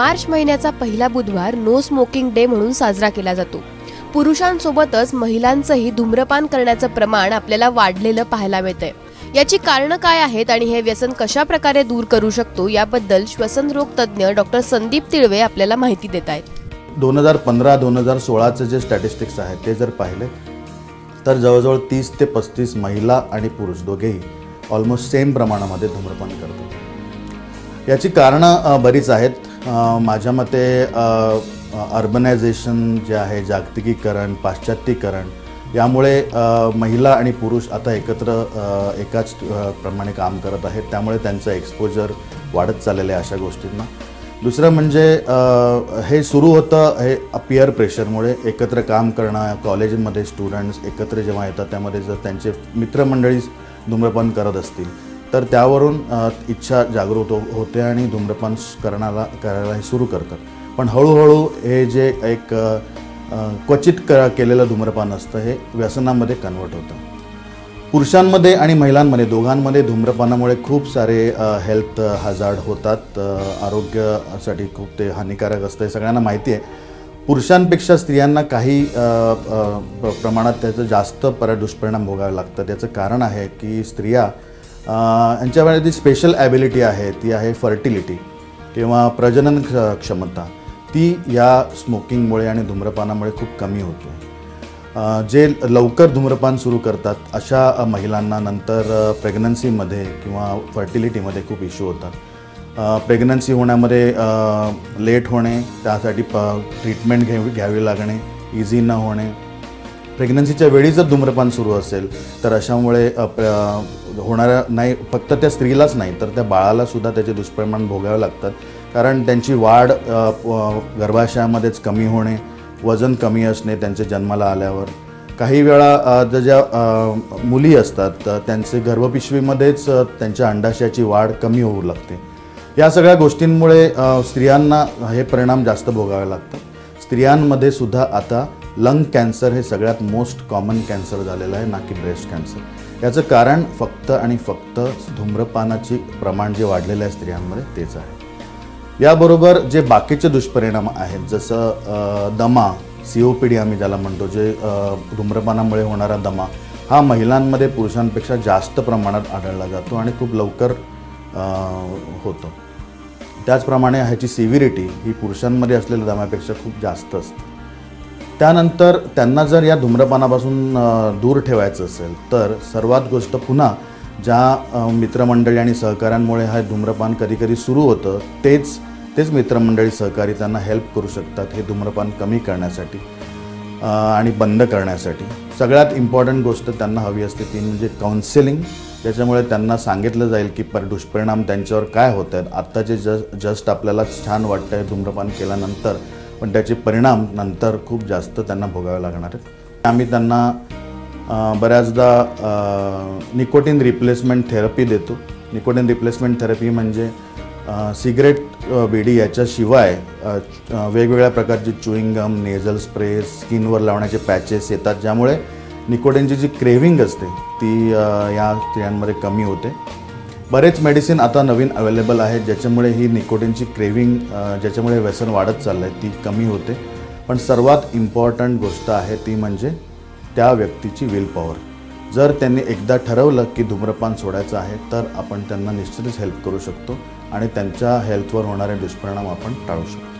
मार्च महिन्याचा पहिला बुधवार नो स्मोकिंग डे म्हणून साजरा केला जातो। पुरुषांसोबतच महिलांचंही धूम्रपान करण्याचं प्रमाण आपल्याला वाढलेलं पाहायला मिळतंय। याची कारणं काय आहेत आणि हे व्यसन कशा प्रकारे दूर करू शकतो याबद्दल श्वसन रोग तज्ञ डॉक्टर संदीप तिळवे आपल्याला माहिती देत आहेत। 2015-2016 जे स्टॅटिस्टिक्स आहेत ते जर पाहिले तर जवळजवळ 30 ते 35 महिला आणि पुरुष दोघेही ऑलमोस्ट सेम प्रमाणामध्ये धूम्रपान करतात। याची कारणं बरीच आहेत। माझ्या मते अर्बनायझेशन जे आहे, जागतिकीकरण, पाश्चात्तीकरण यामुळे महिला आणि पुरुष आता एकत्र एकाच प्रमाणे काम करत आहेत, त्यामुळे त्यांचं एक्सपोजर वाढत चाललेलं आहे अशा गोष्टींना। दुसरं म्हणजे हे सुरू होतं हे पीअर प्रेशरमुळे। एकत्र काम करणं, कॉलेजमध्ये स्टुडंट्स एकत्र जेव्हा येतात त्यामध्ये जर त्यांचे मित्रमंडळी धूम्रपान करत असतील तर त्यावरून इच्छा जागृत होते आणि धूम्रपान करायला हे सुरू करतात। पण हळूहळू हे जे एक क्वचित केलेलं धूम्रपान असतं हे व्यसनामध्ये कन्वर्ट होतं। पुरुषांमध्ये आणि महिलांमध्ये दोघांमध्ये धूम्रपानामुळे खूप सारे हेल्थ हजार्ड होतात। आरोग्यासाठी खूप ते हानिकारक असतं हे सगळ्यांना माहिती आहे। पुरुषांपेक्षा स्त्रियांना काही प्रमाणात त्याचं जास्त दुष्परिणाम भोगावे लागतात। त्याचं कारण आहे की स्त्रिया यांच्यामध्ये जी स्पेशल ॲबिलिटी आहे ती आहे फर्टिलिटी किंवा प्रजनन क्षमता, ती या स्मोकिंगमुळे आणि धूम्रपानामुळे खूप कमी होते। जे लवकर धूम्रपान सुरू करतात अशा महिलांना नंतर प्रेग्नन्सीमध्ये किंवा फर्टिलिटीमध्ये खूप इश्यू होतात। प्रेग्नन्सी होण्यामध्ये लेट होणे, त्यासाठी ट्रीटमेंट घ्यावी लागणे, इझी न होणे। प्रेग्नन्सीच्या वेळी जर धूम्रपान सुरू असेल तर अशामुळे होणाऱ्या नाही फक्त त्या स्त्रीलाच नाही तर त्या बाळालासुद्धा त्याचे दुष्परिणाम भोगावे लागतात। कारण त्यांची वाढ गर्भाशयामध्येच कमी होणे, वजन कमी असणे त्यांचे जन्माला आल्यावर। काही वेळा ज्या मुली असतात त्यांचे गर्भपिशवीमध्येच त्यांच्या अंडाशयाची वाढ कमी होऊ लागते। या सगळ्या गोष्टींमुळे स्त्रियांना हे परिणाम जास्त भोगावे लागतात। स्त्रियांमध्ये सुद्धा आता लंग कॅन्सर हे सगळ्यात मोस्ट कॉमन कॅन्सर झालेलं आहे, ना की ब्रेस्ट कॅन्सर। याचं कारण फक्त आणि फक्त धूम्रपानाचे प्रमाण जे वाढलेलं आहे स्त्रियांमध्ये तेच आहे। याबरोबर जे बाकीचे दुष्परिणाम आहेत जसं दमा, COPD आम्ही ज्याला म्हणतो, जे धूम्रपानामुळे होणारा दमा हा महिलांमध्ये पुरुषांपेक्षा जास्त प्रमाणात आढळला जातो आणि खूप लवकर होतो। त्याचप्रमाणे ह्याची सिव्हिरिटी ही पुरुषांमध्ये असलेल्या दम्यापेक्षा खूप जास्त असते। त्यानंतर त्यांना जर या धूम्रपानापासून दूर ठेवायचं असेल तर सर्वात गोष्ट पुन्हा ज्या मित्रमंडळी आणि सहकाऱ्यांमुळे हा धूम्रपान कधी सुरू होतं तेच मित्रमंडळी सहकारी त्यांना हेल्प करू शकतात हे धूम्रपान कमी करण्यासाठी आणि बंद करण्यासाठी। सगळ्यात इम्पॉर्टंट गोष्ट त्यांना हवी असते ती म्हणजे काउन्सिलिंग, ज्याच्यामुळे त्यांना सांगितलं जाईल की दुष्परिणाम त्यांच्यावर काय होत आहेत। आत्ताचे जस्ट आपल्याला छान वाटतं आहे धूम्रपान केल्यानंतर, पण त्याचे परिणाम नंतर खूप जास्त त्यांना भोगावे लागणार आहेत। आम्ही त्यांना बऱ्याचदा निकोटीन रिप्लेसमेंट थेरपी देतो। निकोटीन रिप्लेसमेंट थेरपी म्हणजे सिगरेट, बिडी याच्याशिवाय वेगवेगळ्या प्रकारचे च्युइंग गम, नेझल स्प्रे, स्किनवर लावण्याचे पॅचेस येतात, ज्यामुळे निकोटीनची जी क्रेव्हिंग असते ती या स्त्रियांमध्ये कमी होते। बरेच मेडिसिन आता नवीन अवेलेबल आहेत ज्याच्यामुळे ही निकोटीनची क्रेव्हिंग, ज्याच्यामुळे व्यसन वाढत चाललं आहे, ती कमी होते। पण सर्वात इम्पॉर्टंट गोष्ट आहे ती म्हणजे त्या व्यक्तीची विल पॉवर। जर त्यांनी एकदा ठरवलं की धूम्रपान सोडायचं आहे तर आपण त्यांना निश्चितच हेल्प करू शकतो आणि त्यांच्या हेल्थवर होणारे दुष्परिणाम आपण टाळू शकतो।